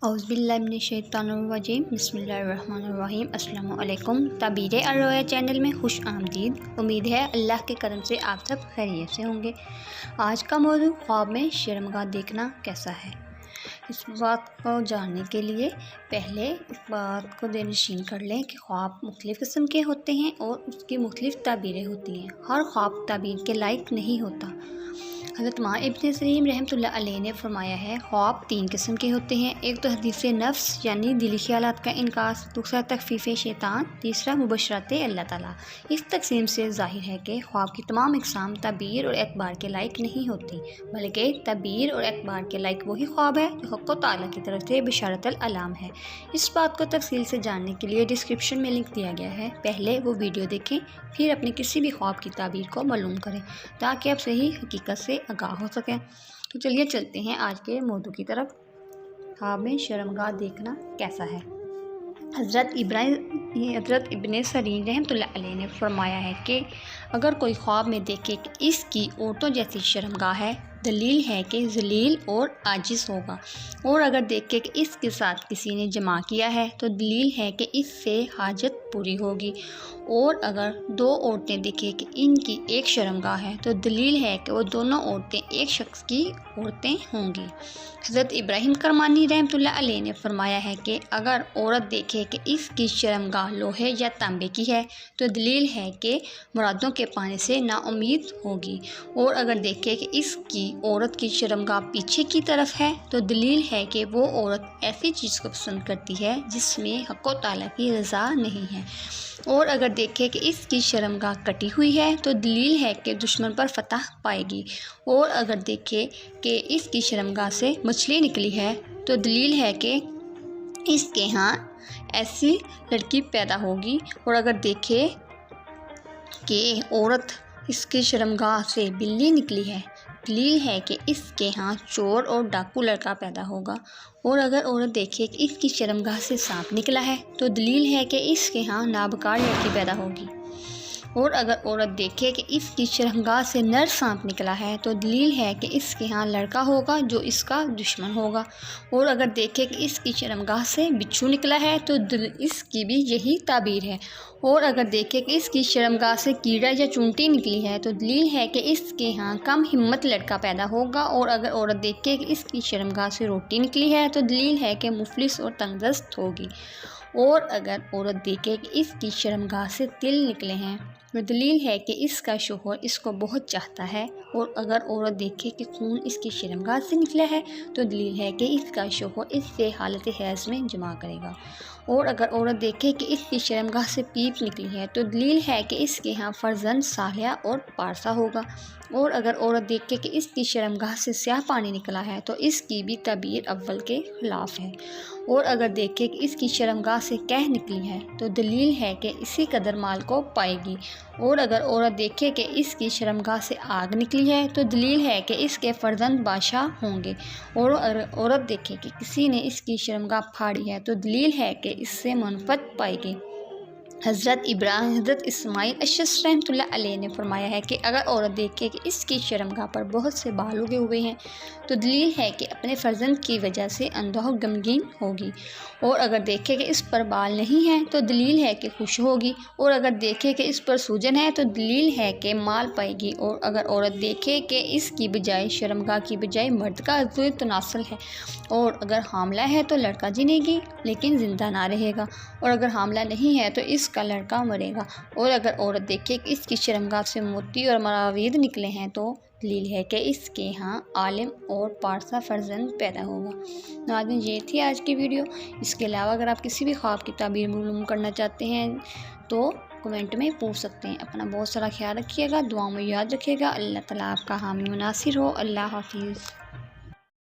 اعوذ باللہ من الشیطان الرجیم بسم اللہ الرحمن الرحیم۔ السلام علیکم، تعبیر الرؤیا چینل میں خوش آمدید۔ امید ہے اللہ کے کرم سے آپ سب خیریت سے ہوں گے۔ آج کا موضوع خواب میں شرمگاہ دیکھنا کیسا ہے۔ اس بات کو جاننے کے لیے پہلے اس بات کو نشین کر لیں کہ خواب مختلف قسم کے ہوتے ہیں اور اس کی مختلف تعبیریں ہوتی ہیں۔ ہر خواب تعبیر کے لائق نہیں ہوتا۔ حضرت ماں ابن سیرین رحمۃ اللہ علیہ نے فرمایا ہے، خواب 3 قسم کے ہوتے ہیں۔ ایک تو حدیث نفس یعنی دلی خیالات کا انعکاس، دوسرا تخفیف شیطان، تیسرا مبشرات اللہ تعالیٰ۔ اس تقسیم سے ظاہر ہے کہ خواب کی تمام اقسام تعبیر اور اعتبار کے لائق نہیں ہوتی، بلکہ تعبیر اور اعتبار کے لائق وہی خواب ہے جو حق و تعالیٰ کی طرف سے بشارت العلام ہے۔ اس بات کو تفصیل سے جاننے کے لیے ڈسکرپشن میں لنک دیا گیا ہے، پہلے وہ ویڈیو دیکھیں، پھر اپنے کسی بھی خواب کی تعبیر کو معلوم کریں تاکہ آپ صحیح حقیقت سے آگاہ ہو سکیں۔ تو چلیے چلتے ہیں آج کے موضوع کی طرف۔ خواب میں شرمگاہ دیکھنا کیسا ہے۔ حضرت ابن سیرین رحمۃ اللہ علیہ نے فرمایا ہے کہ اگر کوئی خواب میں دیکھے کہ اس کی عورتوں جیسی شرمگاہ ہے، دلیل ہے کہ ذلیل اور عاجز ہوگا، اور اگر دیکھے کہ اس کے ساتھ کسی نے جمع کیا ہے تو دلیل ہے کہ اس سے حاجت پوری ہوگی، اور اگر 2 عورتیں دیکھیں کہ ان کی ایک شرمگاہ ہے تو دلیل ہے کہ وہ دونوں عورتیں ایک شخص کی عورتیں ہوں گی۔ حضرت ابراہیم کرمانی رحمۃ اللہ علیہ نے فرمایا ہے کہ اگر عورت دیکھے کہ اس کی شرمگاہ لوہے یا تانبے کی ہے تو دلیل ہے کہ مرادوں کے پانے سے نا امید ہوگی، اور اگر دیکھے کہ اس کی عورت کی شرمگاہ پیچھے کی طرف ہے تو دلیل ہے کہ وہ عورت ایسی چیز کو پسند کرتی ہے جس میں حق و تعالیٰ کی رضا نہیں ہے، اور اگر دیکھے کہ اس کی شرمگاہ کٹی ہوئی ہے تو دلیل ہے کہ دشمن پر فتح پائے گی، اور اگر دیکھے کہ اس کی شرمگاہ سے مچھلی نکلی ہے تو دلیل ہے کہ اس کے ہاں ایسی لڑکی پیدا ہوگی، اور اگر دیکھے کہ عورت اس کی شرمگاہ سے بلی نکلی ہے دلیل ہے کہ اس کے ہاں چور اور ڈاکو لڑکا پیدا ہوگا، اور اگر عورت دیکھے کہ اس کی شرمگاہ سے سانپ نکلا ہے تو دلیل ہے کہ اس کے ہاں نابکار لڑکی پیدا ہوگی، اور اگر عورت دیکھے کہ اس کی شرمگاہ سے نر سانپ نکلا ہے تو دلیل ہے کہ اس کے ہاں لڑکا ہوگا جو اس کا دشمن ہوگا، اور اگر دیکھے کہ اس کی شرمگاہ سے بچھو نکلا ہے تو اس کی بھی یہی تعبیر ہے، اور اگر دیکھے کہ اس کی شرمگاہ سے کیڑا یا چونٹی نکلی ہے تو دلیل ہے کہ اس کے ہاں کم ہمت لڑکا پیدا ہوگا، اور اگر عورت دیکھے کہ اس کی شرمگاہ سے روٹی نکلی ہے تو دلیل ہے کہ مفلس اور تنگ دست ہوگی، اور اگر عورت دیکھے کہ اس کی شرمگاہ سے تل نکلے ہیں تو دلیل ہے کہ اس کا شوہر اس کو بہت چاہتا ہے، اور اگر عورت دیکھے کہ خون اس کی شرمگاہ سے نکلا ہے تو دلیل ہے کہ اس کا شوہر اس سے حالت حیض میں جمع کرے گا، اور اگر عورت دیکھے کہ اس کی شرمگاہ سے پیپ نکلی ہے تو دلیل ہے کہ اس کے ہاں فرزند صالح اور پارسا ہوگا، اور اگر عورت دیکھے کہ اس کی شرمگاہ سے سیاہ پانی نکلا ہے تو اس کی بھی تعبیر اول کے خلاف ہے، اور اگر دیکھے کہ اس کی شرمگاہ سے کیح نکلی ہے تو دلیل ہے کہ اسی قدر مال کو پائے گی، اور اگر عورت دیکھے کہ اس کی شرمگاہ سے آگ نکلی ہے تو دلیل ہے کہ اس کے فرزند بادشاہ ہوں گے، اور اگر عورت دیکھے کہ کسی نے اس کی شرمگاہ پھاڑی ہے تو دلیل ہے کہ اس سے منفعت پائے گی۔ حضرت اسماعیل اشعث رحمۃ اللہ علیہ نے فرمایا ہے کہ اگر عورت دیکھے کہ اس کی شرمگاہ پر بہت سے بال اگے ہوئے ہیں تو دلیل ہے کہ اپنے فرزند کی وجہ سے اندوہ و غمگین ہوگی، اور اگر دیکھے کہ اس پر بال نہیں ہیں تو دلیل ہے کہ خوش ہوگی، اور اگر دیکھے کہ اس پر سوجن ہے تو دلیل ہے کہ مال پائے گی، اور اگر عورت دیکھے کہ اس کی بجائے شرمگاہ کی بجائے مرد کا عضو تناسل ہے، اور اگر حاملہ ہے تو لڑکا جنے گی لیکن زندہ نہ رہے گا، اور اگر حاملہ نہیں ہے تو اس کا لڑکا مرے گا، اور اگر عورت دیکھے کہ اس کی شرمگاہ سے موتی اور مراوید نکلے ہیں تو دلیل ہے کہ اس کے ہاں عالم اور پارسا فرزند پیدا ہوگا۔ ناظرین، یہ تھی آج کی ویڈیو۔ اس کے علاوہ اگر آپ کسی بھی خواب کی تعبیر معلوم کرنا چاہتے ہیں تو کمنٹ میں پوچھ سکتے ہیں۔ اپنا بہت سارا خیال رکھیے گا، دعاؤں میں یاد رکھیے گا۔ اللہ تعالیٰ آپ کا حامی و ناصر ہو۔ اللہ حافظ۔